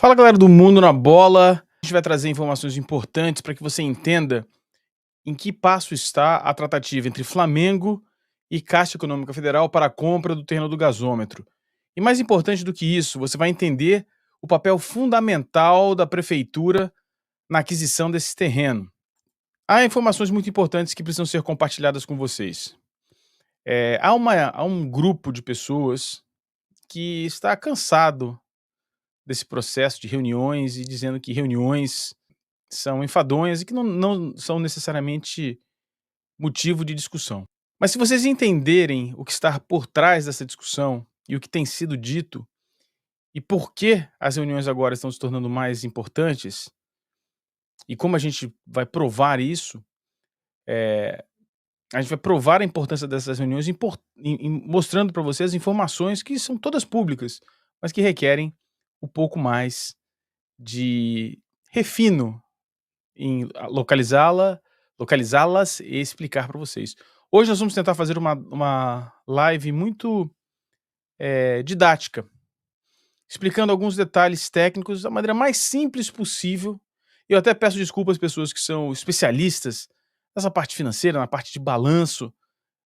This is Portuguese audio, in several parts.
Fala galera do Mundo na Bola, a gente vai trazer informações importantes para que você entenda em que passo está a tratativa entre Flamengo e Caixa Econômica Federal para a compra do terreno do gasômetro. E mais importante do que isso, você vai entender o papel fundamental da prefeitura na aquisição desse terreno. Há informações muito importantes que precisam ser compartilhadas com vocês. Há um grupo de pessoas que está cansado desse processo de reuniões e dizendo que reuniões são enfadonhas e que não são necessariamente motivo de discussão. Mas se vocês entenderem o que está por trás dessa discussão e o que tem sido dito, e por que as reuniões agora estão se tornando mais importantes, e como a gente vai provar isso, a gente vai provar a importância dessas reuniões mostrando para vocês informações que são todas públicas, mas que requerem um pouco mais de refino em localizá-las e explicar para vocês. Hoje nós vamos tentar fazer uma live muito, didática, explicando alguns detalhes técnicos da maneira mais simples possível. Eu até peço desculpas às pessoas que são especialistas nessa parte financeira, na parte de balanço,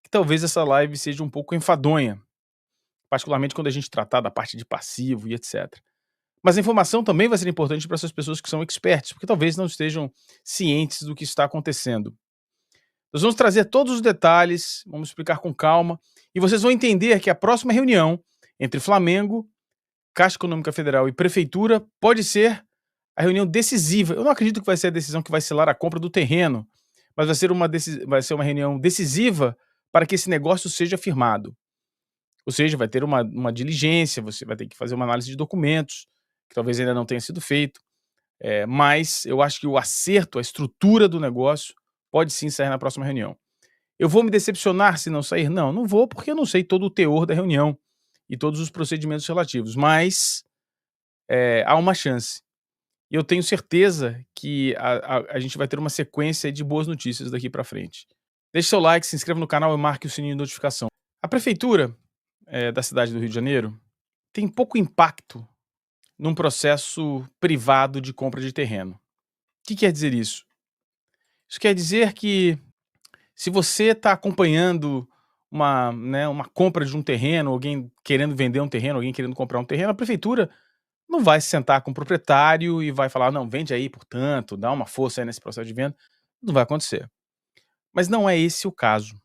que talvez essa live seja um pouco enfadonha, particularmente quando a gente tratar da parte de passivo e etc. Mas a informação também vai ser importante para essas pessoas que são experts, porque talvez não estejam cientes do que está acontecendo. Nós vamos trazer todos os detalhes, vamos explicar com calma, e vocês vão entender que a próxima reunião entre Flamengo, Caixa Econômica Federal e Prefeitura pode ser a reunião decisiva. Eu não acredito que vai ser a decisão que vai selar a compra do terreno, mas vai ser uma reunião decisiva para que esse negócio seja firmado. Ou seja, vai ter uma diligência, você vai ter que fazer uma análise de documentos, que talvez ainda não tenha sido feito, mas eu acho que o acerto, a estrutura do negócio pode sim sair na próxima reunião. Eu vou me decepcionar se não sair? Não, não vou, porque eu não sei todo o teor da reunião e todos os procedimentos relativos, mas há uma chance. E eu tenho certeza que a gente vai ter uma sequência de boas notícias daqui para frente. Deixe seu like, se inscreva no canal e marque o sininho de notificação. A prefeitura da cidade do Rio de Janeiro tem pouco impacto num processo privado de compra de terreno. O que quer dizer isso? Isso quer dizer que se você está acompanhando uma compra de um terreno, alguém querendo vender um terreno, alguém querendo comprar um terreno, a prefeitura não vai se sentar com o proprietário e vai falar, não, vende aí, portanto, dá uma força aí nesse processo de venda. Não vai acontecer. Mas não é esse o caso.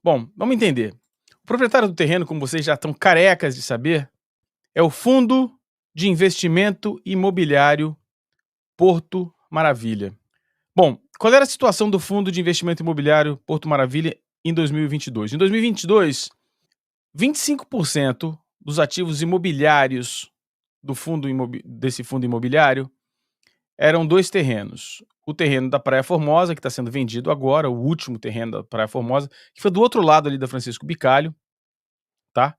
Bom, vamos entender. O proprietário do terreno, como vocês já estão carecas de saber, é o Fundo de Investimento Imobiliário Porto Maravilha. Bom, qual era a situação do Fundo de Investimento Imobiliário Porto Maravilha em 2022? Em 2022, 25% dos ativos imobiliários desse fundo imobiliário eram dois terrenos. O terreno da Praia Formosa, que está sendo vendido agora, o último terreno da Praia Formosa, que foi do outro lado ali da Francisco Bicalho, tá?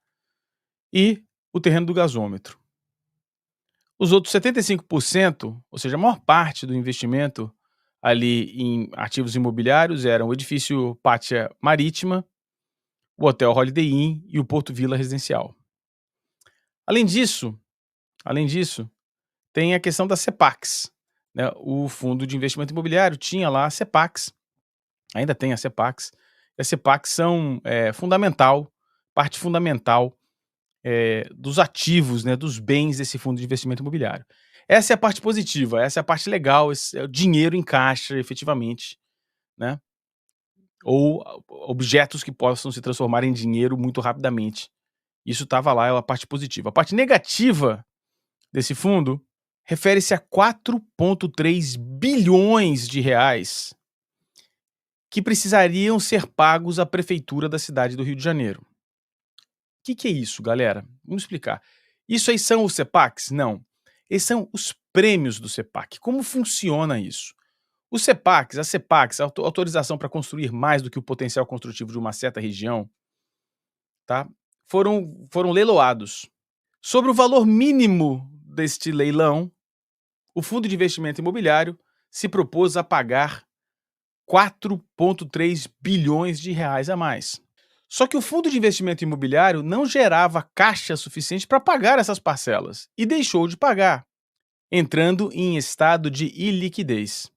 E o terreno do gasômetro. Os outros 75%, ou seja, a maior parte do investimento ali em ativos imobiliários eram o edifício Pátria Marítima, o Hotel Holiday Inn e o Porto Vila Residencial. Além disso, tem a questão das CEPACs, né? O Fundo de Investimento Imobiliário tinha lá a CEPACs, ainda tem a CEPACs, e as CEPACs são parte fundamental dos ativos, né, dos bens desse fundo de investimento imobiliário. Essa é a parte positiva, essa é a parte legal, esse é o dinheiro em caixa, efetivamente, né? Ou objetos que possam se transformar em dinheiro muito rapidamente. Isso estava lá, é a parte positiva. A parte negativa desse fundo refere-se a 4,3 bilhões de reais que precisariam ser pagos à prefeitura da cidade do Rio de Janeiro. O que é isso, galera? Vamos explicar. Isso aí são os CEPACs? Não. Esses são os prêmios do CEPAC. Como funciona isso? Os CEPACs, as CEPACs, a autorização para construir mais do que o potencial construtivo de uma certa região, tá? Foram leiloados. Sobre o valor mínimo deste leilão, o Fundo de Investimento Imobiliário se propôs a pagar 4,3 bilhões de reais a mais. Só que o Fundo de Investimento Imobiliário não gerava caixa suficiente para pagar essas parcelas e deixou de pagar. entrando em estado de iliquidez.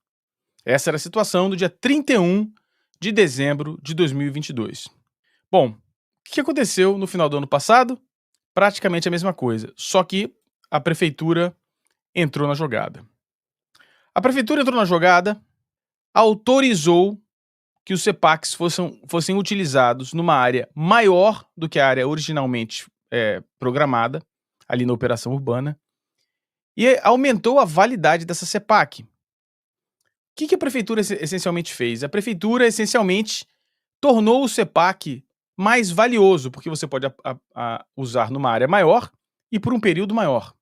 Essa era a situação do dia 31 de dezembro de 2022. Bom, o que aconteceu no final do ano passado? Praticamente a mesma coisa, só que a prefeitura entrou na jogada. A prefeitura entrou na jogada, autorizou que os CEPACs fossem utilizados numa área maior do que a área originalmente programada, ali na operação urbana, e aumentou a validade dessa CEPAC. O que a prefeitura essencialmente fez? A prefeitura essencialmente tornou o CEPAC mais valioso, porque você pode usar numa área maior e por um período maior.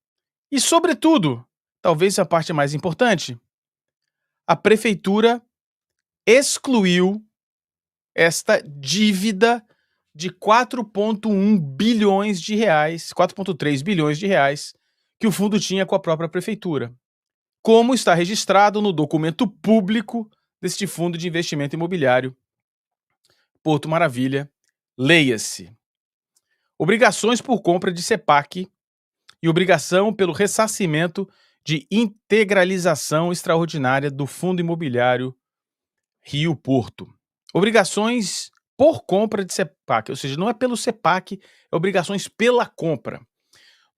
E, sobretudo, talvez a parte mais importante, a prefeitura excluiu esta dívida de 4,1 bilhões de reais, 4,3 bilhões de reais, que o fundo tinha com a própria prefeitura, como está registrado no documento público deste fundo de investimento imobiliário, Porto Maravilha. Leia-se: obrigações por compra de CEPAC e obrigação pelo ressarcimento de integralização extraordinária do Fundo Imobiliário Rio Porto. Obrigações por compra de CEPAC, ou seja, não é pelo CEPAC, é obrigações pela compra.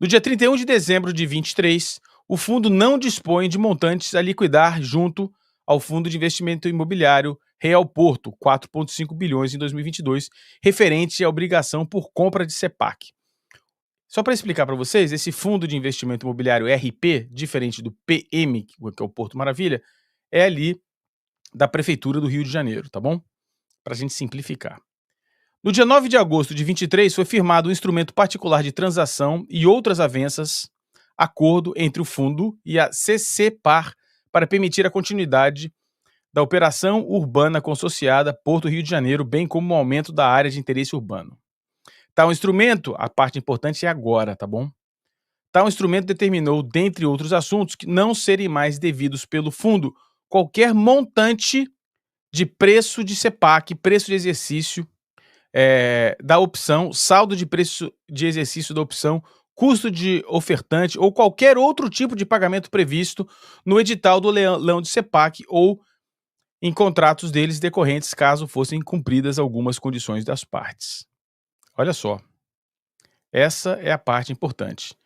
No dia 31 de dezembro de 2023, o fundo não dispõe de montantes a liquidar junto ao Fundo de Investimento Imobiliário Real Porto, 4,5 bilhões em 2022, referente à obrigação por compra de CEPAC. Só para explicar para vocês, esse Fundo de Investimento Imobiliário RP, diferente do PM, que é o Porto Maravilha, é ali da Prefeitura do Rio de Janeiro, tá bom? Para a gente simplificar. No dia 9 de agosto de 23, foi firmado um instrumento particular de transação e outras avanças, acordo entre o fundo e a CCPAR para permitir a continuidade da operação urbana consorciada Porto Rio de Janeiro, bem como o aumento da área de interesse urbano. Tal instrumento, a parte importante é agora, tá bom? Tal instrumento determinou, dentre outros assuntos, que não serem mais devidos pelo fundo qualquer montante de preço de CEPAC, preço de exercício da opção, saldo de preço de exercício da opção, custo de ofertante ou qualquer outro tipo de pagamento previsto no edital do leilão de CEPAC ou em contratos deles decorrentes caso fossem cumpridas algumas condições das partes. Olha só, essa é a parte importante.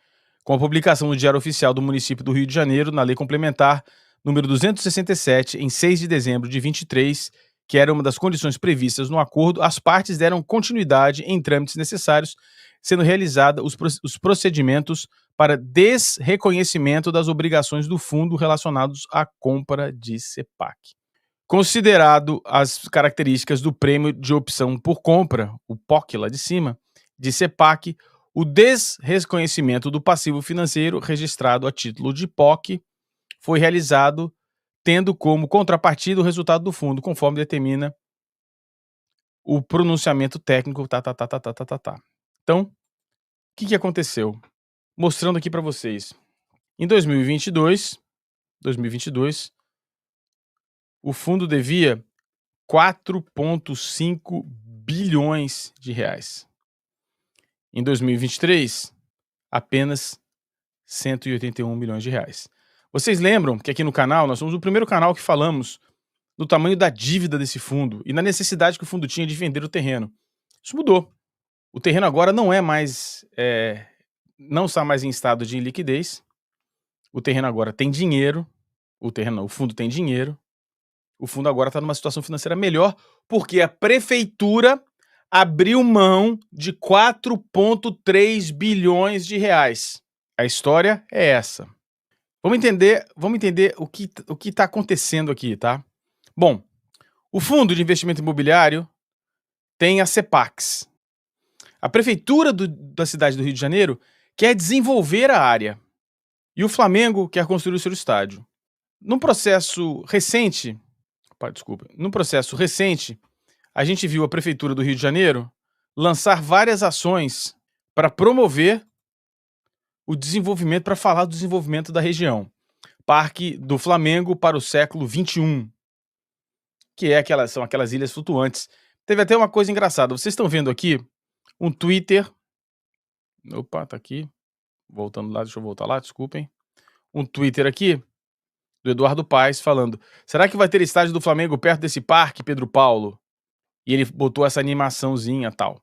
Com a publicação no Diário Oficial do Município do Rio de Janeiro, na Lei Complementar número 267, em 6 de dezembro de 23, que era uma das condições previstas no acordo, as partes deram continuidade em trâmites necessários, sendo realizados os procedimentos para desreconhecimento das obrigações do fundo relacionados à compra de CEPAC. Considerado as características do prêmio de opção por compra, o POC lá de cima, de CEPAC, o desreconhecimento do passivo financeiro registrado a título de POC foi realizado tendo como contrapartida o resultado do fundo, conforme determina o pronunciamento técnico. Então, o que aconteceu? Mostrando aqui para vocês. Em 2022, o fundo devia 4,5 bilhões de reais. Em 2023, apenas 181 milhões de reais. Vocês lembram que aqui no canal, nós somos o primeiro canal que falamos do tamanho da dívida desse fundo e na necessidade que o fundo tinha de vender o terreno. Isso mudou. O terreno agora não é mais, não está mais em estado de liquidez. O terreno agora tem dinheiro. O fundo tem dinheiro. O fundo agora está numa situação financeira melhor porque a prefeitura abriu mão de 4,3 bilhões de reais. A história é essa. Vamos entender o que está acontecendo aqui, tá? Bom, o Fundo de Investimento Imobiliário tem as CEPACs. A prefeitura da cidade do Rio de Janeiro quer desenvolver a área e o Flamengo quer construir o seu estádio. Num processo recente, a gente viu a prefeitura do Rio de Janeiro lançar várias ações para promover o desenvolvimento, para falar do desenvolvimento da região. Parque do Flamengo para o século XXI, que são aquelas ilhas flutuantes. Teve até uma coisa engraçada. Vocês estão vendo aqui um Twitter. Opa, tá aqui. Voltando lá, deixa eu voltar lá, desculpem. um Twitter aqui do Eduardo Paes falando: "Será que vai ter estádio do Flamengo perto desse parque, Pedro Paulo?" E ele botou essa animaçãozinha, tal.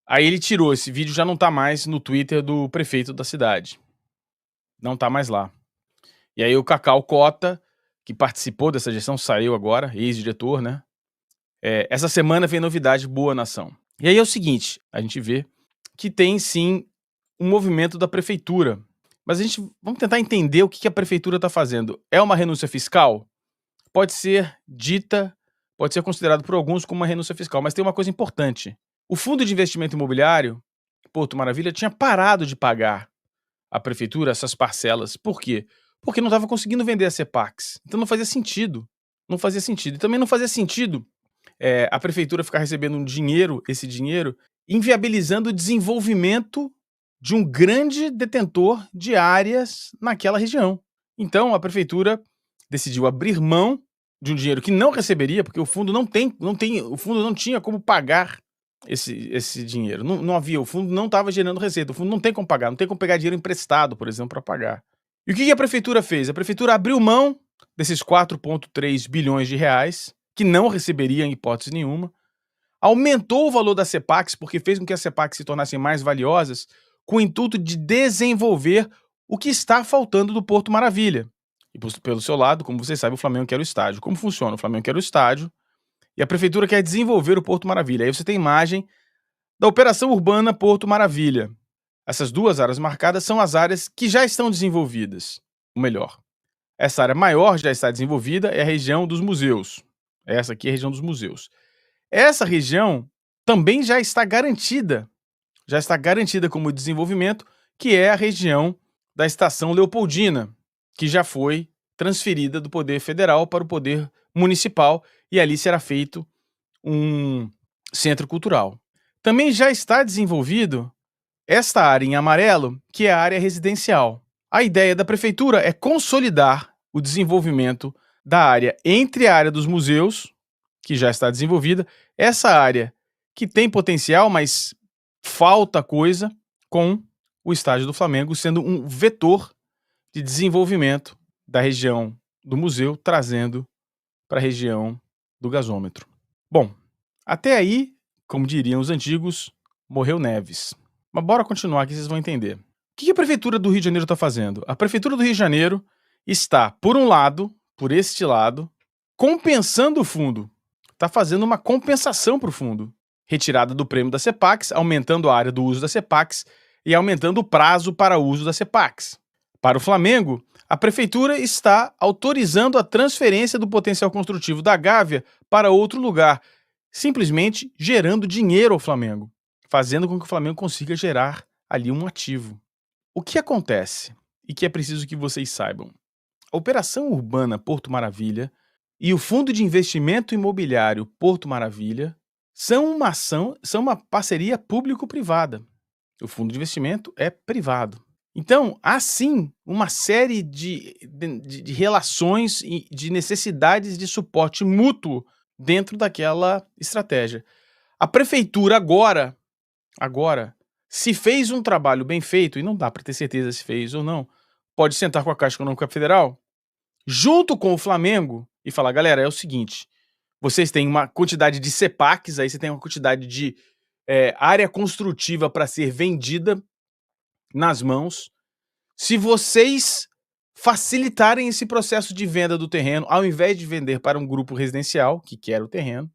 Aí ele tirou, esse vídeo já não tá mais no Twitter do prefeito da cidade. Não tá mais lá. E aí o Cacau Cota, que participou dessa gestão, saiu agora, ex-diretor, né? Essa semana vem novidade boa na ação. E aí é o seguinte, a gente vê que tem sim um movimento da prefeitura. Mas vamos tentar entender o que a prefeitura está fazendo. É uma renúncia fiscal? Pode ser dita, pode ser considerado por alguns como uma renúncia fiscal, mas tem uma coisa importante. O Fundo de Investimento Imobiliário, Porto Maravilha, tinha parado de pagar à prefeitura essas parcelas. Por quê? Porque não estava conseguindo vender as CEPACs. Então não fazia sentido. Não fazia sentido. E também não fazia sentido a prefeitura ficar recebendo esse dinheiro, inviabilizando o desenvolvimento de um grande detentor de áreas naquela região. Então a prefeitura decidiu abrir mão de um dinheiro que não receberia, porque o fundo o fundo não tinha como pagar esse dinheiro. Não havia, o fundo não estava gerando receita, o fundo não tem como pagar, não tem como pegar dinheiro emprestado, por exemplo, para pagar. E o que a prefeitura fez? A prefeitura abriu mão desses 4,3 bilhões de reais, que não receberia em hipótese nenhuma, aumentou o valor das CEPACs, porque fez com que as CEPACs se tornassem mais valiosas, com o intuito de desenvolver o que está faltando do Porto Maravilha. E pelo seu lado, como vocês sabem, o Flamengo quer o estádio. Como funciona? O Flamengo quer o estádio e a prefeitura quer desenvolver o Porto Maravilha. Aí você tem imagem da Operação Urbana Porto Maravilha. Essas duas áreas marcadas são as áreas que já estão desenvolvidas. Ou melhor, essa área maior já está desenvolvida, é a região dos museus. Essa aqui é a região dos museus. Essa região também já está garantida como desenvolvimento, que é a região da Estação Leopoldina, que já foi transferida do poder federal para o poder municipal, e ali será feito um centro cultural. Também já está desenvolvido esta área em amarelo, que é a área residencial. A ideia da prefeitura é consolidar o desenvolvimento da área entre a área dos museus, que já está desenvolvida, essa área que tem potencial, mas falta coisa, com o estádio do Flamengo sendo um vetor de desenvolvimento da região do museu, trazendo para a região do gasômetro. Bom, até aí, como diriam os antigos, morreu Neves. Mas bora continuar que vocês vão entender. O que a Prefeitura do Rio de Janeiro está fazendo? A Prefeitura do Rio de Janeiro está, por um lado, por este lado, compensando o fundo. Está fazendo uma compensação para o fundo. Retirada do prêmio da CEPACs, aumentando a área do uso da CEPACs e aumentando o prazo para o uso da CEPACs. Para o Flamengo, a Prefeitura está autorizando a transferência do potencial construtivo da Gávea para outro lugar, simplesmente gerando dinheiro ao Flamengo, fazendo com que o Flamengo consiga gerar ali um ativo. O que acontece, e que é preciso que vocês saibam, a Operação Urbana Porto Maravilha e o Fundo de Investimento Imobiliário Porto Maravilha são uma parceria público-privada. O fundo de investimento é privado. Então, há sim uma série de relações e de necessidades de suporte mútuo dentro daquela estratégia. A prefeitura agora, se fez um trabalho bem feito, e não dá para ter certeza se fez ou não, pode sentar com a Caixa Econômica Federal, junto com o Flamengo, e falar: galera, é o seguinte, vocês têm uma quantidade de CEPACs, aí você tem uma quantidade de área construtiva para ser vendida nas mãos. Se vocês facilitarem esse processo de venda do terreno, ao invés de vender para um grupo residencial, que quer o terreno,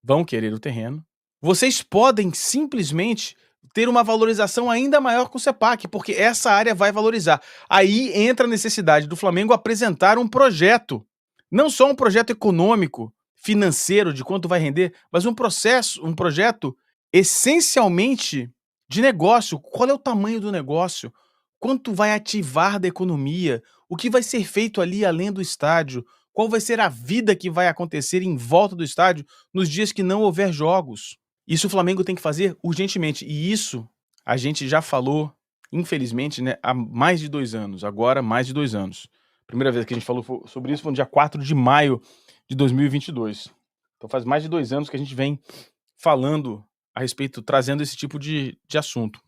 vão querer o terreno, vocês podem simplesmente ter uma valorização ainda maior com o CEPAC, porque essa área vai valorizar. Aí entra a necessidade do Flamengo apresentar um projeto, não só um projeto econômico, financeiro, de quanto vai render, mas um projeto essencialmente de negócio. Qual é o tamanho do negócio? Quanto vai ativar da economia? O que vai ser feito ali além do estádio? Qual vai ser a vida que vai acontecer em volta do estádio nos dias que não houver jogos? Isso o Flamengo tem que fazer urgentemente. E isso a gente já falou, infelizmente, né, há mais de 2 anos. Agora, mais de 2 anos. A primeira vez que a gente falou sobre isso foi no dia 4 de maio de 2022. Então faz mais de 2 anos que a gente vem falando a respeito, trazendo esse tipo de assunto.